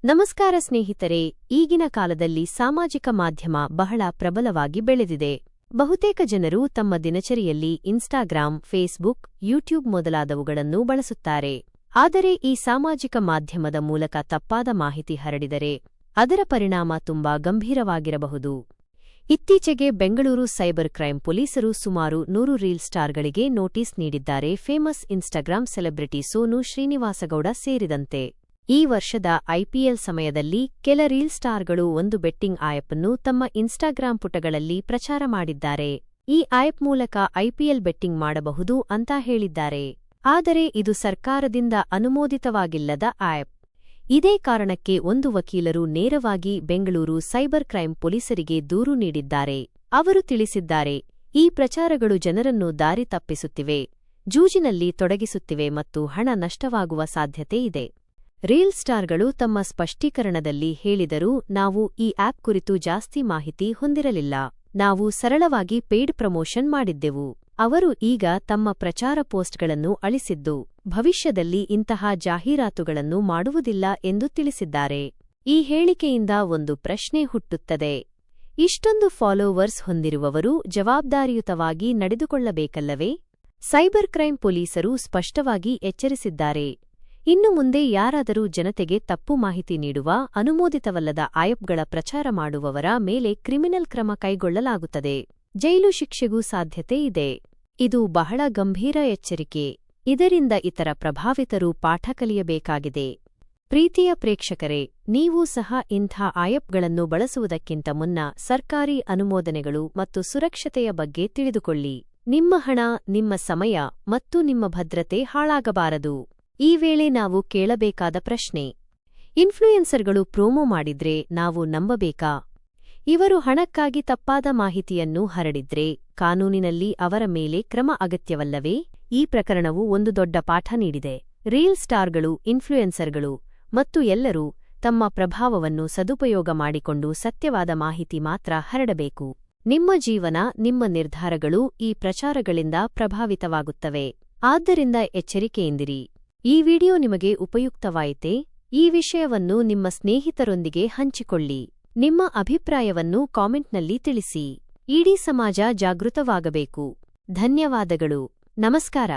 ನಮಸ್ಕಾರ ಸ್ನೇಹಿತರೆ, ಈಗಿನ ಕಾಲದಲ್ಲಿ ಸಾಮಾಜಿಕ ಮಾಧ್ಯಮ ಬಹಳ ಪ್ರಬಲವಾಗಿ ಬೆಳೆದಿದೆ. ಬಹುತೇಕ ಜನರು ತಮ್ಮ ದಿನಚರಿಯಲ್ಲಿ ಇನ್ಸ್ಟಾಗ್ರಾಂ, ಫೇಸ್ಬುಕ್, ಯೂಟ್ಯೂಬ್ ಮೊದಲಾದವುಗಳನ್ನು ಬಳಸುತ್ತಾರೆ. ಆದರೆ ಈ ಸಾಮಾಜಿಕ ಮಾಧ್ಯಮದ ಮೂಲಕ ತಪ್ಪಾದ ಮಾಹಿತಿ ಹರಡಿದರೆ ಅದರ ಪರಿಣಾಮ ತುಂಬಾ ಗಂಭೀರವಾಗಿರಬಹುದು. ಇತ್ತೀಚೆಗೆ ಬೆಂಗಳೂರು ಸೈಬರ್ ಕ್ರೈಂ ಪೊಲೀಸರು ಸುಮಾರು 100 ರೀಲ್ ಸ್ಟಾರ್ಗಳಿಗೆ ನೋಟಿಸ್ ನೀಡಿದ್ದಾರೆ. Famous Instagram celebrity Sonu Srinivasa Gowda ಸೇರಿದಂತೆ. ಈ ವರ್ಷದ ಐಪಿಎಲ್ ಸಮಯದಲ್ಲಿ ಕೆಲ ರೀಲ್ ಸ್ಟಾರ್ಗಳು ಒಂದು ಬೆಟ್ಟಿಂಗ್ ಆ್ಯಪ್ ಅನ್ನು ತಮ್ಮ ಇನ್ಸ್ಟಾಗ್ರಾಂ ಪುಟಗಳಲ್ಲಿ ಪ್ರಚಾರ ಮಾಡಿದ್ದಾರೆ. ಈ ಆ್ಯಪ್ ಮೂಲಕ ಐಪಿಎಲ್ ಬೆಟ್ಟಿಂಗ್ ಮಾಡಬಹುದು ಅಂತ ಹೇಳಿದ್ದಾರೆ. ಆದರೆ ಇದು ಸರ್ಕಾರದಿಂದ ಅನುಮೋದಿತವಾಗಿಲ್ಲದ ಆ್ಯಪ್. ಇದೇ ಕಾರಣಕ್ಕೆ ಒಂದು ವಕೀಲರು ನೇರವಾಗಿ ಬೆಂಗಳೂರು ಸೈಬರ್ ಕ್ರೈಂ ಪೊಲೀಸರಿಗೆ ದೂರು ನೀಡಿದ್ದಾರೆ. ಅವರು ತಿಳಿಸಿದ್ದಾರೆ, ಈ ಪ್ರಚಾರಗಳು ಜನರನ್ನು ದಾರಿ ತಪ್ಪಿಸುತ್ತಿವೆ, ಜೂಜಿನಲ್ಲಿ ತೊಡಗಿಸುತ್ತಿವೆ ಮತ್ತು ಹಣ ನಷ್ಟವಾಗುವ ಸಾಧ್ಯತೆ ಇದೆ. ರೀಲ್ ಸ್ಟಾರ್ಗಳು ತಮ್ಮ ಸ್ಪಷ್ಟೀಕರಣದಲ್ಲಿ ಹೇಳಿದರು, ನಾವು ಈ ಆ್ಯಪ್ ಕುರಿತು ಜಾಸ್ತಿ ಮಾಹಿತಿ ಹೊಂದಿರಲಿಲ್ಲ. ನಾವು ಸರಳವಾಗಿ ಪೇಯ್ಡ್ ಪ್ರಮೋಷನ್ ಮಾಡಿದ್ದೆವು. ಅವರು ಈಗ ತಮ್ಮ ಪ್ರಚಾರ ಪೋಸ್ಟ್ಗಳನ್ನು ಅಳಿಸಿದ್ದು, ಭವಿಷ್ಯದಲ್ಲಿ ಇಂತಹ ಜಾಹೀರಾತುಗಳನ್ನು ಮಾಡುವುದಿಲ್ಲ ಎಂದು ತಿಳಿಸಿದ್ದಾರೆ. ಈ ಹೇಳಿಕೆಯಿಂದ ಒಂದು ಪ್ರಶ್ನೆ ಹುಟ್ಟುತ್ತದೆ. ಇಷ್ಟೊಂದು ಫಾಲೋವರ್ಸ್ ಹೊಂದಿರುವವರು ಜವಾಬ್ದಾರಿಯುತವಾಗಿ ನಡೆದುಕೊಳ್ಳಬೇಕಲ್ಲವೇ? ಸೈಬರ್ ಕ್ರೈಂ ಪೊಲೀಸರು ಸ್ಪಷ್ಟವಾಗಿ ಎಚ್ಚರಿಸಿದ್ದಾರೆ. ಇನ್ನು ಮುಂದೆ ಯಾರಾದರೂ ಜನತೆಗೆ ತಪ್ಪು ಮಾಹಿತಿ ನೀಡುವ, ಅನುಮೋದಿತವಲ್ಲದ ಆ್ಯಪ್ಗಳ ಪ್ರಚಾರ ಮಾಡುವವರ ಮೇಲೆ ಕ್ರಿಮಿನಲ್ ಕ್ರಮ ಕೈಗೊಳ್ಳಲಾಗುತ್ತದೆ. ಜೈಲು ಶಿಕ್ಷೆಗೂ ಸಾಧ್ಯತೆ ಇದೆ. ಇದು ಬಹಳ ಗಂಭೀರ ಎಚ್ಚರಿಕೆ. ಇದರಿಂದ ಇತರ ಪ್ರಭಾವಿತರು ಪಾಠ ಕಲಿಯಬೇಕಾಗಿದೆ. ಪ್ರೀತಿಯ ಪ್ರೇಕ್ಷಕರೇ, ನೀವೂ ಸಹ ಇಂಥ ಆ್ಯಪ್ಗಳನ್ನು ಬಳಸುವುದಕ್ಕಿಂತ ಮುನ್ನ ಸರ್ಕಾರಿ ಅನುಮೋದನೆಗಳು ಮತ್ತು ಸುರಕ್ಷತೆಯ ಬಗ್ಗೆ ತಿಳಿದುಕೊಳ್ಳಿ. ನಿಮ್ಮ ಹಣ, ನಿಮ್ಮ ಸಮಯ ಮತ್ತು ನಿಮ್ಮ ಭದ್ರತೆ ಹಾಳಾಗಬಾರದು. ಈ ವೇಳೆ ನಾವು ಕೇಳಬೇಕಾದ ಪ್ರಶ್ನೆ: ಇನ್ಫ್ಲೂಯೆನ್ಸರ್ಗಳು ಪ್ರೋಮೋ ಮಾಡಿದ್ರೆ ನಾವು ನಂಬಬೇಕಾ? ಇವರು ಹಣಕ್ಕಾಗಿ ತಪ್ಪಾದ ಮಾಹಿತಿಯನ್ನು ಹರಡಿದ್ರೆ ಕಾನೂನಿನಲ್ಲಿ ಅವರ ಮೇಲೆ ಕ್ರಮ ಅಗತ್ಯವಲ್ಲವೇ? ಈ ಪ್ರಕರಣವು ಒಂದು ದೊಡ್ಡ ಪಾಠ ನೀಡಿದೆ. ರೀಲ್ ಸ್ಟಾರ್ಗಳು, ಇನ್ಫ್ಲೂಯೆನ್ಸರ್ಗಳು ಮತ್ತು ಎಲ್ಲರೂ ತಮ್ಮ ಪ್ರಭಾವವನ್ನು ಸದುಪಯೋಗ ಮಾಡಿಕೊಂಡು ಸತ್ಯವಾದ ಮಾಹಿತಿ ಮಾತ್ರ ಹರಡಬೇಕು. ನಿಮ್ಮ ಜೀವನ, ನಿಮ್ಮ ನಿರ್ಧಾರಗಳು ಈ ಪ್ರಚಾರಗಳಿಂದ ಪ್ರಭಾವಿತವಾಗುತ್ತವೆ. ಆದ್ದರಿಂದ ಎಚ್ಚರಿಕೆಯಿಂದಿರಿ. ಈ ವಿಡಿಯೋ ನಿಮಗೆ ಉಪಯುಕ್ತವಾಯಿತೇ? ಈ ವಿಷಯವನ್ನು ನಿಮ್ಮ ಸ್ನೇಹಿತರೊಂದಿಗೆ ಹಂಚಿಕೊಳ್ಳಿ. ನಿಮ್ಮ ಅಭಿಪ್ರಾಯವನ್ನು ಕಾಮೆಂಟ್ನಲ್ಲಿ ತಿಳಿಸಿ. ಇಡೀ ಸಮಾಜ ಜಾಗೃತವಾಗಬೇಕು. ಧನ್ಯವಾದಗಳು. ನಮಸ್ಕಾರ.